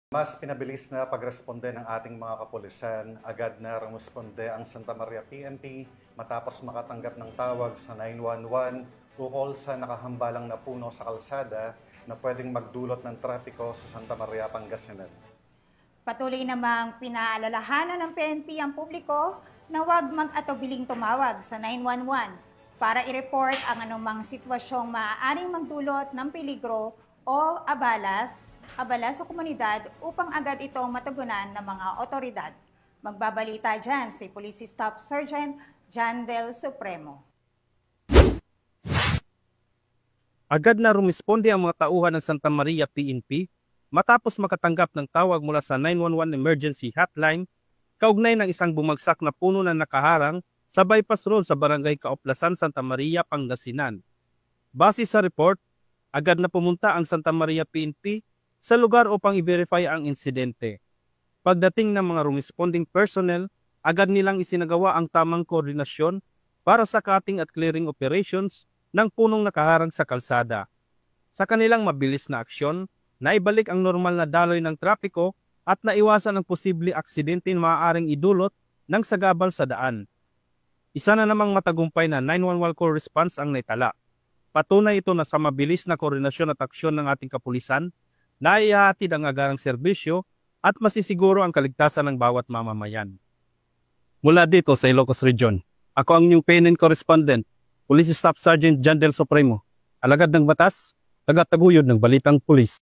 Mas pinabilis na pagresponde ng ating mga kapulisan, agad na rumusponde ang Santa Maria PNP matapos makatanggap ng tawag sa 911 ukol sa nakahambalang na puno sa kalsada na pwedeng magdulot ng trapiko sa Santa Maria, Pangasinan. Patuloy namang pinaalalahanan ng PNP ang publiko na huwag mag-atubiling tumawag sa 911 para i-report ang anumang sitwasyong maaaring magdulot ng peligro o abala sa komunidad upang agad itong matugunan ng mga otoridad. Magbabalita dyan si Police Staff Sergeant John Del Supremo. Agad na rumisponde ang mga tauhan ng Santa Maria PNP matapos makatanggap ng tawag mula sa 911 Emergency Hotline kaugnay ng isang bumagsak na puno na nakaharang sa bypass road sa Barangay Kaoplasan, Santa Maria, Pangasinan. Base sa report, agad na pumunta ang Santa Maria PNP sa lugar upang i-verify ang insidente. Pagdating ng mga responding personnel, agad nilang isinagawa ang tamang koordinasyon para sa cutting at clearing operations ng punong nakaharang sa kalsada. Sa kanilang mabilis na aksyon, naibalik ang normal na daloy ng trapiko at naiwasan ang posible aksidente na maaaring idulot ng sagabal sa daan. Isa na namang matagumpay na 911 call response ang naitala. Patunay ito na sa mabilis na koordinasyon at aksyon ng ating kapulisan, naihahatid ang agarang serbisyo at masisiguro ang kaligtasan ng bawat mamamayan. Mula dito sa Ilocos Region, ako ang inyong PNN correspondent, Police Staff Sergeant John Del Supremo, alagad ng batas, tagataguyod ng balitang pulis.